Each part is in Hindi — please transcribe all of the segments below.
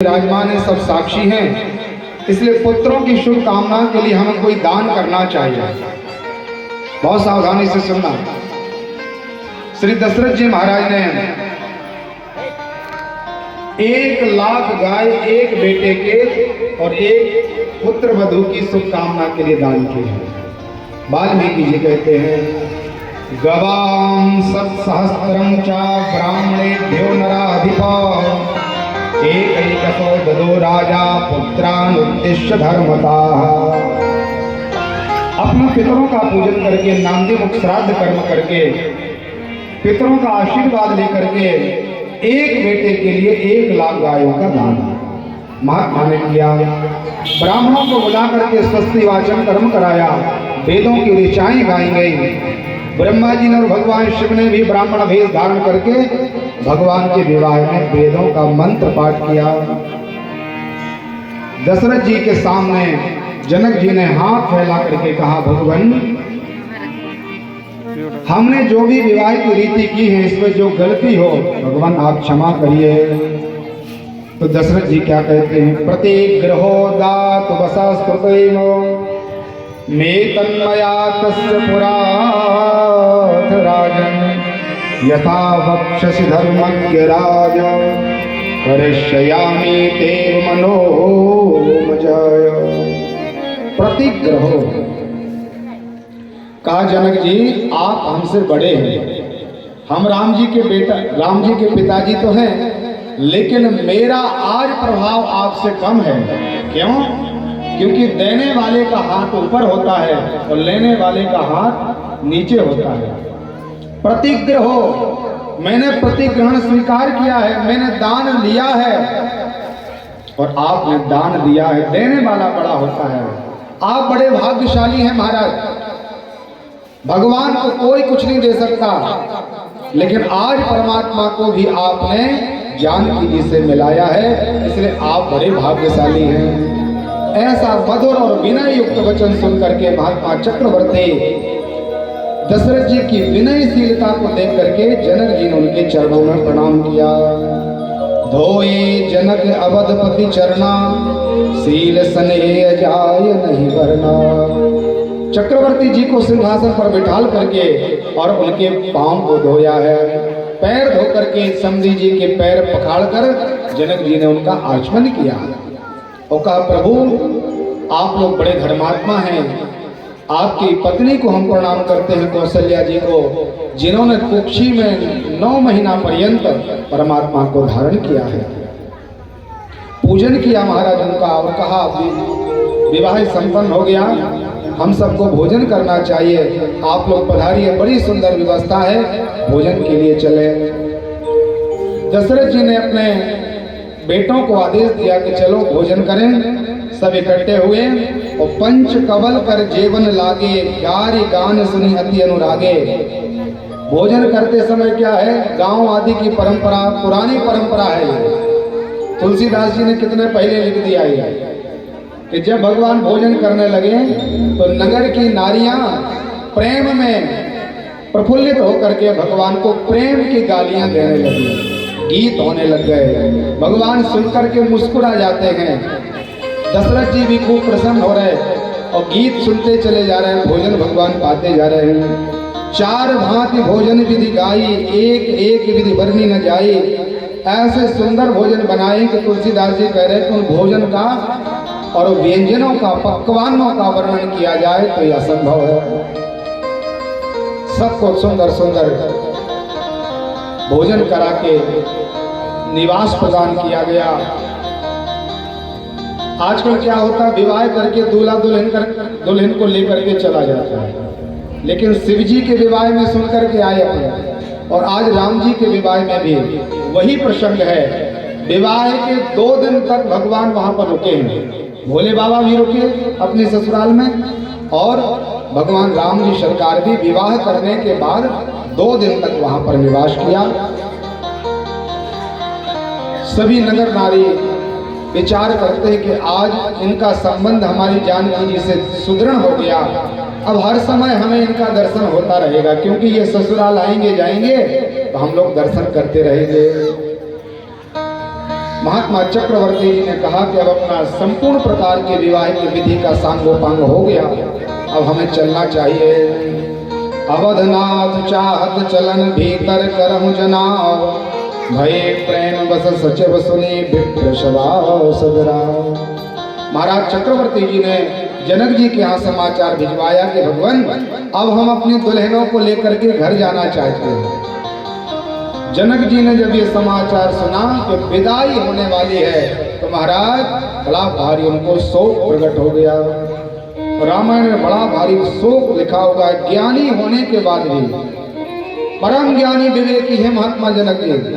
विराजमान है, सब साक्षी हैं। इसलिए पुत्रों की शुभ कामना के लिए हमें कोई दान करना चाहिए। बहुत सावधानी से सुनना। श्री दशरथ जी महाराज ने 1,00,000 गाय एक बेटे के और एक पुत्र वधू की शुभ कामना के लिए दान किए हैं। वाल्मीकि जी कहते हैं, गवाम सत्सहस्त्रम चा ब्राह्मणेभ्यो नराधिपा एकैकसो ददो राजा पुत्रानुद्दिश्य धर्मता। अपने पितरों का पूजन करके, नांदी मुख श्राद्ध कर्म करके, पितरों का आशीर्वाद लेकर के एक बेटे के लिए 1,00,000 गायों का दान महात्मा ने किया। ब्राह्मणों को बुला करके स्वस्ति वाचन कर्म कराया, वेदों की ऋचाएं गाई गई। ब्रह्मा जी ने और भगवान शिव ने भी ब्राह्मण भेष धारण करके भगवान के विवाह में वेदों का मंत्र पाठ किया। दशरथ जी के सामने जनक जी ने हाथ फैला करके कहा, भगवान हमने जो भी विवाह की रीति की है, इसमें जो गलती हो भगवान आप क्षमा करिए। तो दशरथ जी क्या कहते हैं, प्रतिग्रहो दात वसास्तुतैनो मे तन्मया तस्य पुराथ राजन् यथा वक्षसि धर्मज्ञ राज करिष्यामि तेव मनोमजय। प्रतिग्रहो कहा, जनक जी आप हमसे बड़े हैं, हम राम जी के पिताजी तो हैं, लेकिन मेरा आज प्रभाव आपसे कम है। क्यों? क्योंकि देने वाले का हाथ ऊपर होता है और लेने वाले का हाथ नीचे होता है। प्रतिग्रहो, मैंने प्रतिग्रहण स्वीकार किया है, मैंने दान लिया है और आपने दान दिया है। देने वाला बड़ा होता है। आप बड़े भाग्यशाली हैं महाराज। भगवान को कोई कुछ नहीं दे सकता, लेकिन आज परमात्मा को भी आपने जानकी जी से मिलाया है, इसलिए आप बड़े भाग्यशाली हैं। ऐसा मधुर और विनय युक्त वचन सुन करके महात्मा चक्रवर्ती दशरथ जी की विनयशीलता को देख करके जनक जी ने उनके चरणों में प्रणाम किया। धोए जनक अवधपति चरना, शील स्नेह जाय नहीं वरना। चक्रवर्ती जी को सिंहासन पर बिठाल करके और उनके पांव को धोया है। पैर धो करके समधी जी के पैर पखाड़ कर जनक जी ने उनका आचमन किया और कहा, प्रभु आप लोग बड़े धर्मात्मा हैं, आपकी पत्नी को हम प्रणाम करते हैं, कौशल्या जी को, जिन्होंने कुक्षी में 9 महीना पर्यंत परमात्मा को धारण किया है। पूजन किया महाराज उनका और कहा, विवाह संपन्न हो गया, हम सबको भोजन करना चाहिए, आप लोग पधारिए, बड़ी सुंदर व्यवस्था है, भोजन के लिए चले। दशरथ जी ने अपने बेटों को आदेश दिया कि चलो भोजन करें। सब इकट्ठे हुए और पंच कवल कर जेवन लागे, गारी गान सुनी अति अनुरागे। भोजन करते समय क्या है, गांव आदि की परंपरा, पुरानी परंपरा है। तुलसीदास जी ने कितने पहले लिख दिया है कि जब भगवान भोजन करने लगे तो नगर की नारियां प्रेम में प्रफुल्लित होकर के भगवान को प्रेम की गालियां देने लगी, गीत होने लग गए। भगवान सुनकर के मुस्कुरा जाते हैं। दशरथ जी भी खूब प्रसन्न हो रहे और गीत सुनते चले जा रहे हैं, भोजन भगवान पाते जा रहे हैं। 4 भांति भोजन विधि गाई, एक एक विधि वर्णी न जाई। ऐसे सुंदर भोजन बनाए कि तुलसीदास जी कह रहे हैं कि उन भोजन का और व्यंजनों का, पकवानों का वर्णन किया जाए तो यह असंभव है। सबको सुंदर सुंदर भोजन करा के निवास प्रदान किया गया। आजकल क्या होता है, विवाह करके दूल्हा दुल्हन को लेकर के चला जाता है, लेकिन शिव जी के विवाह में सुन करके आए अपने, और आज राम जी के विवाह में भी वही प्रसंग है। विवाह के 2 दिन तक भगवान वहां पर रुके हैं। भोले बाबा भी रुके अपने ससुराल में और भगवान राम जी सरकार भी विवाह करने के बाद 2 दिन तक वहां पर निवास किया। सभी नगर नारी विचार करते हैं कि आज इनका संबंध हमारी जानकी जी से सुदृढ़ हो गया, अब हर समय हमें इनका दर्शन होता रहेगा, क्योंकि ये ससुराल आएंगे जाएंगे तो हम लोग दर्शन करते रहेंगे। महात्मा चक्रवर्ती जी ने कहा कि अब अपना संपूर्ण प्रकार के विवाह की विधि का सांगोपांग हो गया, अब हमें चलना चाहिए। अवधनाथ चाहत चलन भीतर करहु जनाव, भय प्रेम बस सचिव सुनी विप्र सभा सदरा। महाराज चक्रवर्ती जी ने जनक जी के यहाँ समाचार भिजवाया कि भगवान अब हम अपनी दुल्हनों को लेकर के घर जाना चाहते हैं। जनक जी ने जब ये समाचार सुना कि विदाई होने वाली है तो महाराज बड़ा भारी उनको शोक प्रकट हो गया। रामायण में बड़ा भारी शोक लिखा हुआ है। ज्ञानी होने के बाद भी परम ज्ञानी विवेकी है महात्मा जनक जी,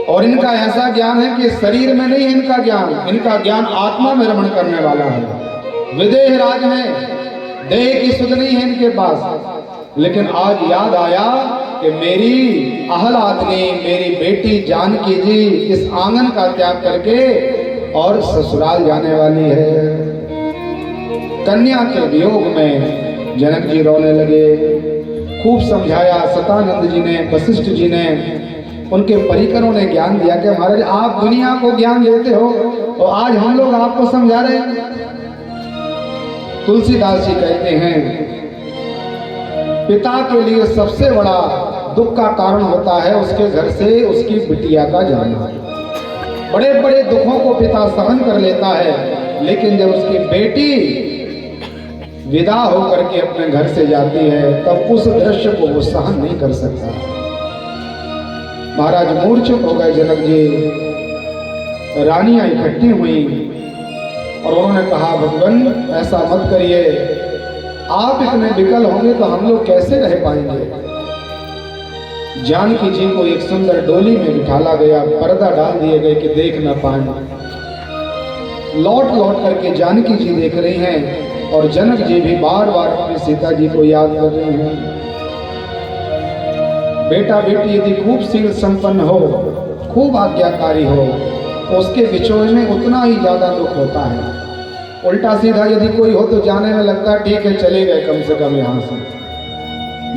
और इनका ऐसा ज्ञान है कि शरीर में नहीं है इनका ज्ञान, इनका ज्ञान आत्मा में रमण करने वाला है। विदेह राज है, देह की सुध नहीं है इनके पास। लेकिन आज याद आया कि मेरी अहलादनी, मेरी बेटी जानकी जी इस आंगन का त्याग करके और ससुराल जाने वाली है। कन्या के वियोग में जनक जी रोने लगे। खूब समझाया सतानंद जी ने, वशिष्ठ जी ने, उनके परिकरों ने ज्ञान दिया कि महाराज आप दुनिया को ज्ञान देते हो और आज हम लोग आपको समझा रहे हैं। तुलसीदास जी कहते हैं पिता के लिए सबसे बड़ा दुख का कारण होता है उसके घर से उसकी बिटिया का जाना। बड़े बड़े दुखों को पिता सहन कर लेता है, लेकिन जब उसकी बेटी विदा होकर के अपने घर से जाती है तब उस दृश्य को वो सहन नहीं कर सकता। महाराज मूर्छित हो गए जनक जी। रानियां इकट्ठी हुई और उन्होंने कहा भगवान ऐसा मत करिए, आप इतने विकल होंगे तो हम लोग कैसे रह पाएंगे। जानकी जी को एक सुंदर डोली में बिठाला गया, पर्दा डाल दिए गए कि देख न पाए। लौट लौट करके जानकी जी देख रही हैं और जनक जी भी बार बार अपनी सीता जी को याद कर रहे हैं। बेटा बेटी यदि खूब शील संपन्न हो, खूब आज्ञाकारी हो तो उसके विछोह में उतना ही ज्यादा दुख होता है। उल्टा सीधा यदि कोई हो तो जाने में लगता है ठीक है चले गए कम से कम यहाँ से,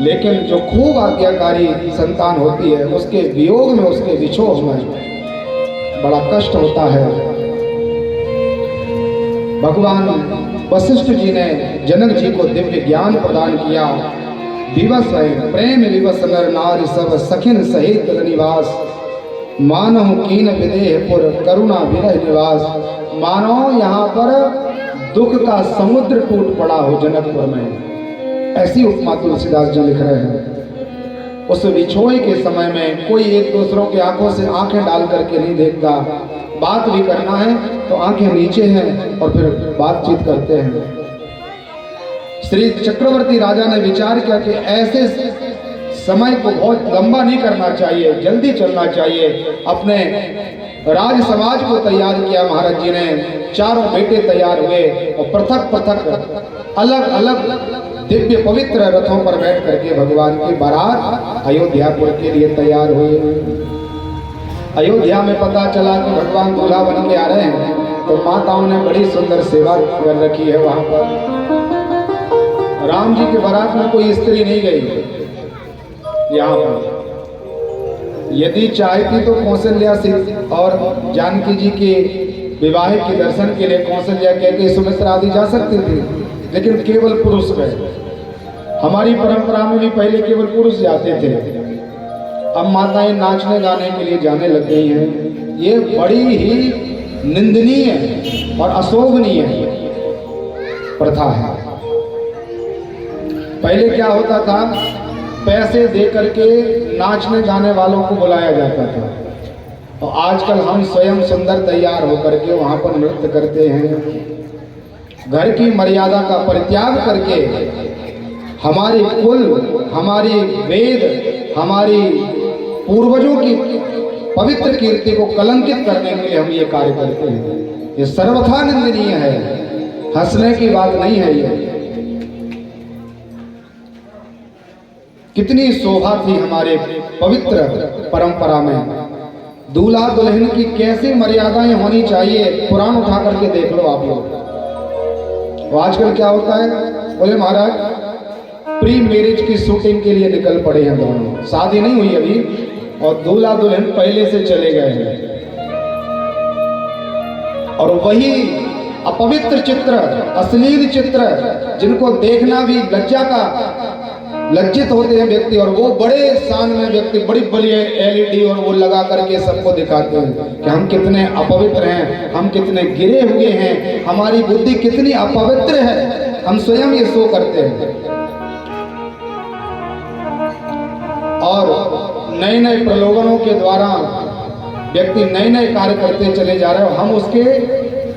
लेकिन जो खूब आज्ञाकारी संतान होती है उसके वियोग में, उसके विछोह में बड़ा कष्ट होता है। भगवान वशिष्ठ जी ने जनक जी को दिव्य ज्ञान प्रदान किया। दिवस है प्रेम विवश नर नारी सब सखिन सहित निवास, मानव कीन विदेहपुर करुणा विरह निवास। मानो यहाँ पर दुख का समुद्र टूट पड़ा हो जनकपुर में, ऐसी उपमा तुलसीदास जी लिख रहे हैं। उस विछोह के समय में कोई एक दूसरों के आंखों से आंखें डाल करके नहीं देखता। बात भी करना है तो आंखें नीचे हैं और फिर बातचीत करते हैं। श्री चक्रवर्ती राजा ने विचार किया कि ऐसे समय को बहुत लंबा नहीं करना चाहिए, जल्दी चलना चाहिए। अपने राज समाज को तैयार किया महाराज जी ने। चारों बेटे तैयार हुए और पृथक पृथक अलग अलग दिव्य पवित्र रथों पर बैठ करके भगवान की बारात अयोध्यापुर के लिए तैयार हुए। अयोध्या में पता चला कि भगवान दूल्हा बन के आ रहे हैं तो माताओं ने बड़ी सुंदर सेवा कर रखी है वहां पर। राम जी के बारात में कोई स्त्री नहीं गई यहाँ पर। यदि चाहती तो कौशल्या और जानकी जी के विवाह के दर्शन के लिए कौशल्या कहकर सुमित्रा आदि जा सकती थी, लेकिन केवल पुरुष गए। हमारी परंपरा में भी पहले केवल पुरुष जाते थे, अब माताएं नाचने गाने के लिए जाने लग गई हैं। ये बड़ी ही निंदनीय और अशोभनीय प्रथा है। पहले क्या होता था, पैसे दे करके नाचने गाने वालों को बुलाया जाता था, और आजकल हम स्वयं सुंदर तैयार होकर के वहां पर नृत्य करते हैं। घर की मर्यादा का परित्याग करके हमारी कुल, हमारी वेद, हमारी पूर्वजों की पवित्र कीर्ति को कलंकित करने के लिए हम ये कार्य करते हैं। ये सर्वथा निंदनीय है, हंसने की बात नहीं है। ये कितनी शोभा थी हमारे पवित्र परंपरा में। दूल्हा दुल्हन की कैसी मर्यादाएं होनी चाहिए, पुराण उठा करके देख लो आप लोग। आजकल क्या होता है, बोले महाराज प्री मैरिज की शूटिंग के लिए निकल पड़े हैं दोनों, शादी नहीं हुई अभी और दूल्हा दुल्हन पहले से चले गए हैं। और वही अपवित्र चित्र, अश्लील चित्र, जिनको देखना भी लज्जित होते हैं व्यक्ति, और वो बड़े शान में व्यक्ति बड़ी बड़ी LED और वो लगा करके सबको दिखाते हैं कि हम कितने अपवित्र हैं, हम कितने गिरे हुए हैं, हमारी बुद्धि कितनी अपवित्र है, हम स्वयं ये शो करते हैं। और नए नए प्रलोभनों के द्वारा व्यक्ति नए नए कार्य करते चले जा रहे हैं, हम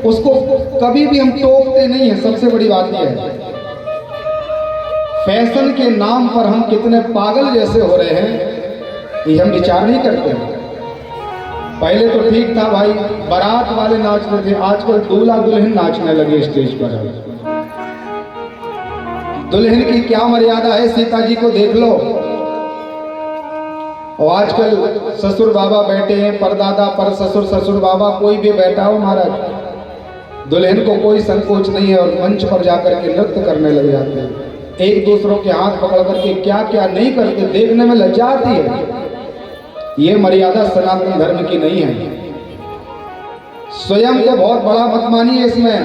उसको कभी भी हम टोकते नहीं है। सबसे बड़ी बात यह है, फैशन के नाम पर हम कितने पागल जैसे हो रहे हैं, ये हम विचार नहीं करते हैं। पहले तो ठीक था भाई, बारात वाले नाचते थे, आजकल दूल्हा दुल्हन नाचने लगे स्टेज पर। दुल्हन की क्या मर्यादा है, सीता जी को देख लो। और आजकल ससुर बाबा बैठे हैं, परदादा, पर ससुर, ससुर बाबा, कोई भी बैठा हो महाराज, दुल्हन को कोई संकोच नहीं है, और मंच पर जाकर के नृत्य करने लग जाते हैं, एक दूसरों के हाथ पकड़ करके क्या क्या नहीं करते, देखने में लज्जा आती है। ये मर्यादा सनातन धर्म की नहीं है। स्वयं को बहुत बड़ा मत मानिए इसमें,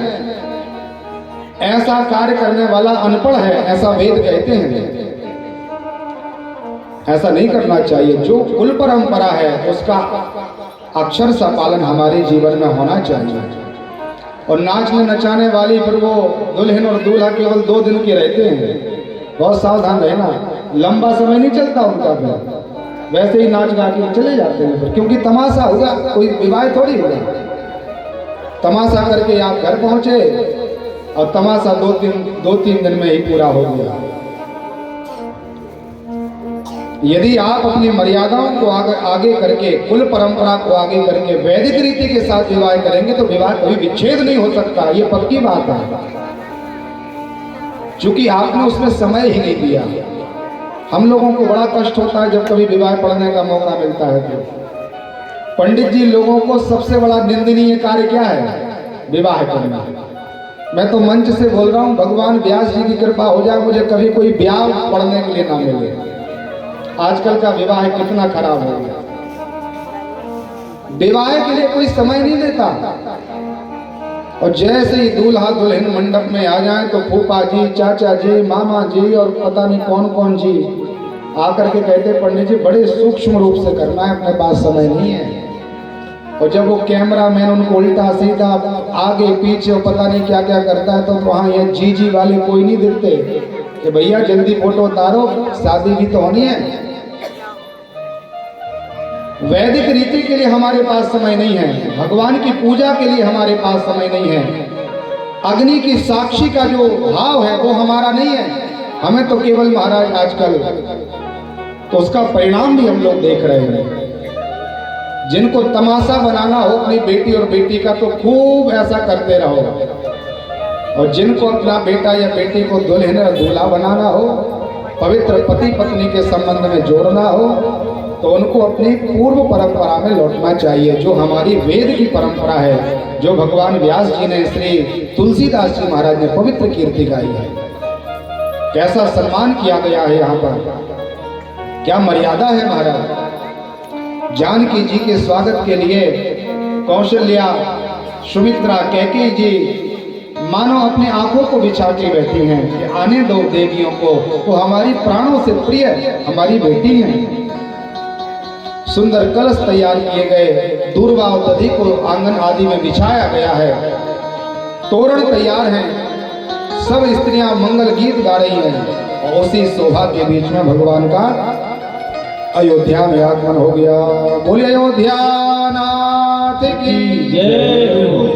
ऐसा कार्य करने वाला अनपढ़ है, ऐसा वेद कहते हैं। ऐसा नहीं करना चाहिए। जो कुल परंपरा है उसका अक्षर सा पालन हमारे जीवन में होना चाहिए। और नाचने नचाने वाली फिर वो दुल्हन और दूल्हा केवल 2 दिन के रहते हैं, बहुत सावधान रहना, लंबा समय नहीं चलता उनका, फिर वैसे ही नाच गा के चले जाते हैं फिर, क्योंकि तमाशा होगा, कोई विवाह थोड़ी होगा। तमाशा करके आप घर पहुंचे और तमाशा 2-3 दिन में ही पूरा हो गया। यदि आप अपनी मर्यादाओं को आगे करके, कुल परंपरा को आगे करके वैदिक रीति के साथ विवाह करेंगे तो विवाह कभी विच्छेद नहीं हो सकता, ये पक्की बात है। क्योंकि आपने उसमें समय ही नहीं दिया। हम लोगों को बड़ा कष्ट होता है जब कभी विवाह पढ़ने का मौका मिलता है तो। पंडित जी लोगों को सबसे बड़ा निंदनीय कार्य क्या है? विवाह करना। मैं तो मंच से बोल रहा हूँ, भगवान व्यास जी की कृपा हो जाए मुझे कभी कोई ब्याह पढ़ने के लिए ना मिले। आजकल का विवाह कितना खराब हो गया, विवाह के लिए कोई समय नहीं देता। और जैसे ही दूल्हा दुल्हन मंडप में आ जाए तो फूफा जी, चाचा जी, मामा जी और पता नहीं कौन कौन जी आकर के कहते पंडित जी बड़े सूक्ष्म रूप से करना है, अपने पास समय नहीं है। और जब वो कैमरा मैन उनको उल्टा सीधा आगे पीछे और पता नहीं क्या क्या करता है तो वहाँ ये जी वाले कोई नहीं दिखते कि भैया जल्दी फोटो उतारो, शादी भी तो होनी है। वैदिक रीति के लिए हमारे पास समय नहीं है, भगवान की पूजा के लिए हमारे पास समय नहीं है, अग्नि की साक्षी का जो भाव है वो हमारा नहीं है। हमें तो केवल महाराज आजकल तो उसका परिणाम भी हम लोग देख रहे हैं। जिनको तमाशा बनाना हो अपनी बेटी और बेटी का तो खूब ऐसा करते रहो, और जिनको अपना बेटा या बेटी को दुल्हन या दूल्हा बनाना हो, पवित्र पति पत्नी के संबंध में जोड़ना हो तो उनको अपनी पूर्व परंपरा में लौटना चाहिए, जो हमारी वेद की परंपरा है, जो भगवान व्यास जी ने, श्री तुलसीदास जी महाराज ने पवित्र कीर्ति गाई है। कैसा सम्मान किया गया है यहाँ पर, क्या मर्यादा है महाराज। जानकी जी के स्वागत के लिए कौशल्या, सुमित्रा, कैकेयी जी मानो अपनी आंखों को बिछा के बैठी हैं कि आने दो देवियों को, वो हमारी प्राणों से प्रिय हमारी बेटी हैं। सुंदर कलश तैयार किए गए, दूर्वा और दधी को आंगन आदि में बिछाया गया है, तोरण तैयार हैं, सब स्त्रियां मंगल गीत गा रही हैं। और उसी शोभा के बीच में भगवान का अयोध्या में आगमन हो गया। बोलिए अयोध्या नाथ की जय हो।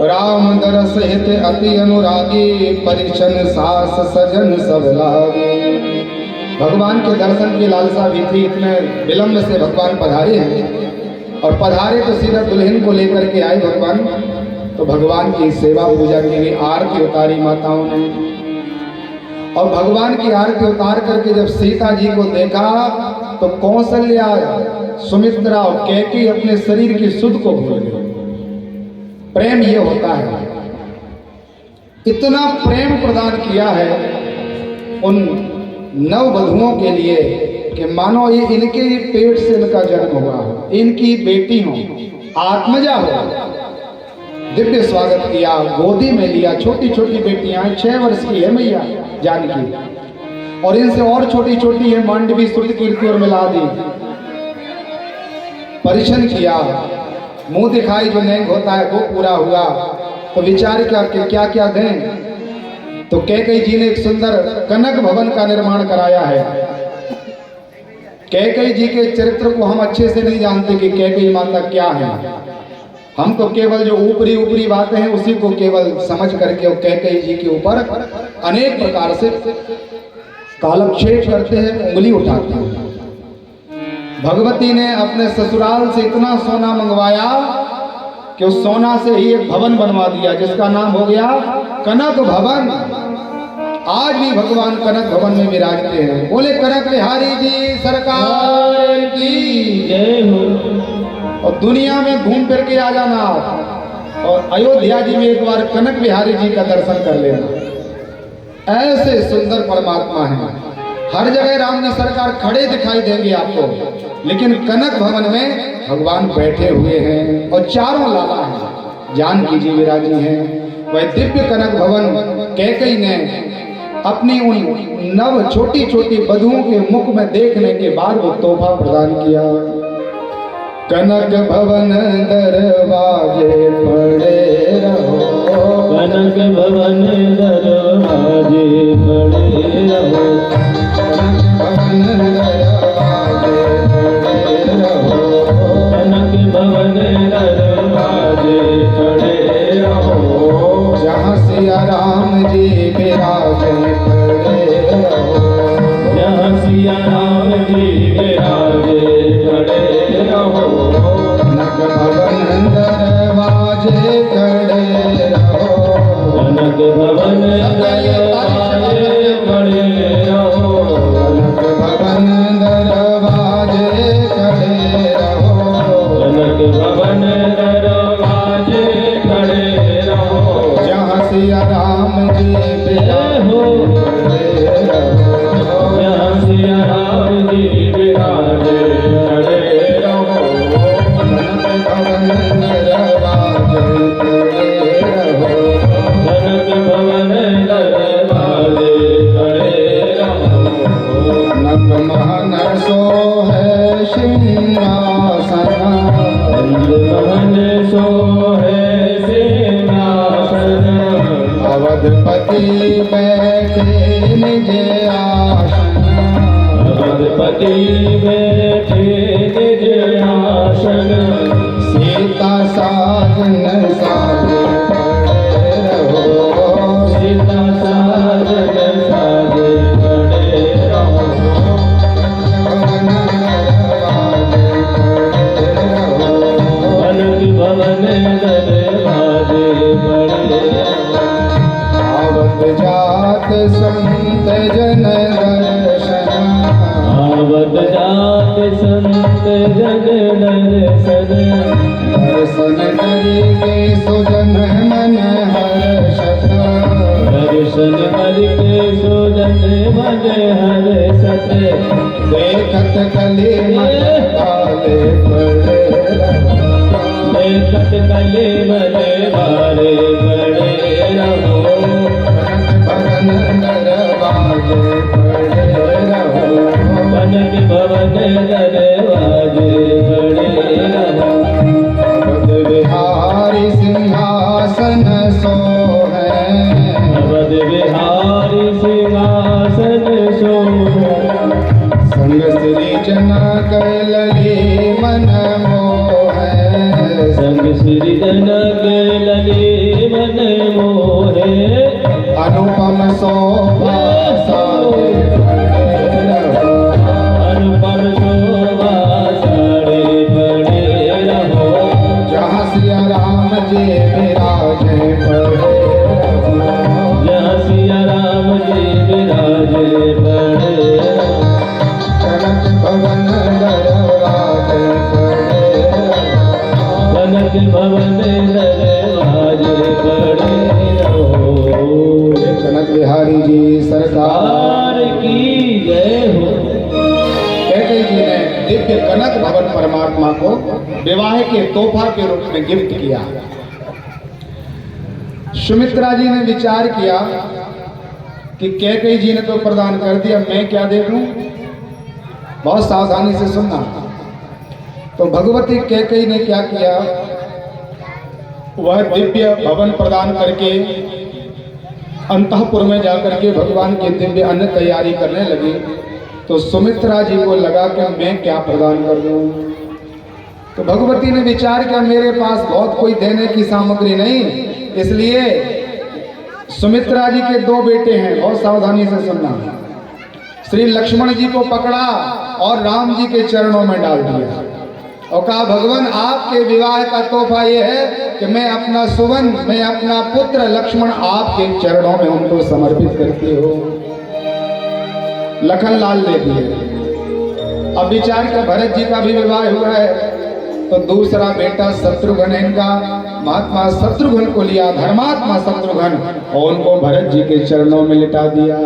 राम दरस हित अति अनुरागी, परिछन सास सजन सब लागे। भगवान के दर्शन की लालसा भी थी, इतने विलंब से भगवान पधारे हैं। और पधारे तो सीधा दुल्हन को लेकर के आए भगवान, तो भगवान की सेवा पूजा की गई, आरती उतारी माताओं ने। और भगवान की आरती उतार करके जब सीता जी को देखा तो कौशल्या, सुमित्रा और कैकेयी अपने शरीर की सुध को भूल गए। प्रेम ये होता है, इतना प्रेम प्रदान किया है उन नववधुओं के लिए कि मानो ये इनके पेट से इनका जन्म हुआ हो, इनकी बेटी हो, आत्मजा हो। दिव्य स्वागत किया, गोदी में लिया। छोटी छोटी बेटियां 6 वर्ष की है मैया जानकी, और इनसे और छोटी छोटी है मांडवी, स्तुति कीर्ति और मिला दी। परीक्षण किया, मुंह दिखाई जो नेंग होता है वो पूरा हुआ। तो विचार करके क्या क्या दें, तो कैकेयी जी ने एक सुंदर कनक भवन का निर्माण कराया है। कैकेयी जी के चरित्र को हम अच्छे से नहीं जानते कि कैकेयी माता क्या है। हम तो केवल जो ऊपरी ऊपरी बातें हैं उसी को केवल समझ करके और कैकेयी जी के ऊपर अनेक प्रकार से कालक्षेप करते हैं, उंगली उठाते हैं। भगवती ने अपने ससुराल से इतना सोना मंगवाया कि उस सोना से ही एक भवन बनवा दिया जिसका नाम हो गया कनक भवन। आज भी भगवान कनक भवन में विराजते हैं। बोले कनक बिहारी जी सरकार की जय हो। और दुनिया में घूम फिर के आ जाना और अयोध्या जी में एक बार कनक बिहारी जी का दर्शन कर लेना। ऐसे सुंदर परमात्मा हैं। हर जगह राम जी सरकार खड़े दिखाई देंगे आपको, लेकिन कनक भवन में भगवान बैठे हुए हैं और चारों लाला हैं। जानकी जी विराजी हैं। वह दिव्य कनक भवन कैकेयी ने अपनी उन नव छोटी छोटी बधुओं के मुख में देखने के बाद वो तोहफा प्रदान किया। कनक भवन दरवाजे पड़े रहो, कनक भवन दरवाजे पड़े रहो, कनक भवन दरवाजे पड़े रहो, कनक भवन दरवाजे पड़े रहो। जहाँ सिया राम जी विराजे पड़े रहो, जहाँ सिया राम जी विराजे पड़े रहो। कनक भवन दरवाजे खड़े रहो, कनक भवन दरवाजे पड़े रहो, कनक भवन दरवाजे खड़े रहो, कनक भवन दरवाजे खड़े रहो। जहाँ सिया राम जी विराजे रहो, जहाँ सिया राम जी विराजे खड़े रहो। कनक भवन दरवाजे खड़े रहो, कनक भवन दरवाजे खड़े रहो। नक महन सोहे सिंहासन, भवन सोहे सिंहासन, अवधपति बैठे निज आसन, अवधपति बैठे निज आसन। सीता साजन साजे खड़े रहो, सीता साजन साजे खड़े रहो। भवन दरवाजे खड़े रहो, कनक भवन दरवाजे खड़े रहो। आवत जात संत जन दर्शन, आवत जात संत जन दर्शन, दर्शन करके सुजन मन हर्षत, दर्शन करके सुजन मन हर्षत। देखत कली मन काले पड़े रहो, देखत कले मले बारे बड़े रहो। कनक भवन दरवाजे खड़े रहो, कनक भवन दरवाजे खड़े रहो। अवध बिहारी सिंहासन सोहे, अवध बिहारी सिंहासन सोहे, संग श्री जन कैलली मन मोहे, संग श्री जनक लगे मन मोहे। अनुपम शोभा सारे खड़े रहो, अनुपम शोभा साड़े खड़े रहो। जहाँ सिया राम जी विराजे पड़े रहो, जहाँ सिया राम जी विराजे पड़े रहो। कनक भवन दरवाजे खड़े रहो, कनक भवन दरवाजे खड़े रहो। कनक बिहारी जी सरकार सरकार की जय हो। कैकेयी जी ने दिव्य कनक भवन परमात्मा को विवाह के तोहफा के रूप में गिफ्ट किया। सुमित्रा जी ने विचार किया कि कैकेयी जी ने तो प्रदान कर दिया, मैं क्या दे दूं। बहुत सावधानी से सुनना। तो भगवती कैकेयी ने क्या किया, वह दिव्य भवन प्रदान करके अंतःपुर में जाकर के भगवान की दिव्य अन्न तैयारी करने लगी। तो सुमित्रा जी को लगा कि मैं क्या प्रदान कर दूं। तो भगवती ने विचार किया, मेरे पास बहुत कोई देने की सामग्री नहीं, इसलिए सुमित्रा जी के दो बेटे हैं, बहुत सावधानी से सुनना। श्री लक्ष्मण जी को पकड़ा और राम जी के चरणों में डाल दिया और कहा, भगवान आपके विवाह का तोहफा ये है कि मैं अपना सुवन, मैं अपना पुत्र लक्ष्मण आपके चरणों में उनको समर्पित करती हो। लखन लाल ले दिए। अब विचार के भरत जी का भी विवाह हुआ है, तो दूसरा बेटा शत्रुघ्न है इनका, महात्मा शत्रुघ्न को लिया, धर्मात्मा शत्रुघ्न, और उनको भरत जी के चरणों में लिटा दिया।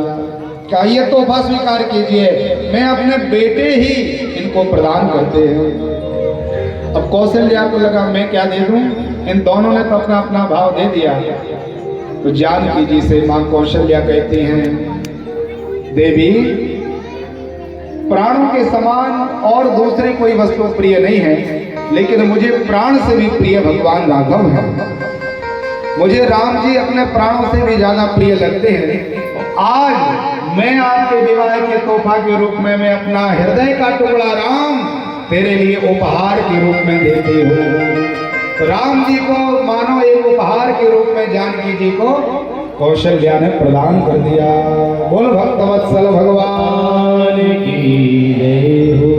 क्या ये तोहफा स्वीकार कीजिए, मैं अपने बेटे ही इनको प्रदान करते हैं। अब कौशल्या को लगा, मैं क्या दे दूं, इन दोनों ने तो अपना अपना भाव दे दिया। तो जानकी जी से मां कौशल्या कहती हैं, देवी प्राणों के समान और दूसरी कोई वस्तु प्रिय नहीं है, लेकिन मुझे प्राण से भी प्रिय भगवान राघव है। मुझे राम जी अपने प्राणों से भी ज्यादा प्रिय लगते हैं। आज मैं आपके विवाह के तोहफा के रूप में मैं अपना हृदय का टुकड़ा राम तेरे लिए उपहार के रूप में देती हूँ। राम जी को मानो एक उपहार के रूप में जानकी जी को कौशल्या ने प्रदान कर दिया। बोल भक्तवत्सल भगवान की जय हो।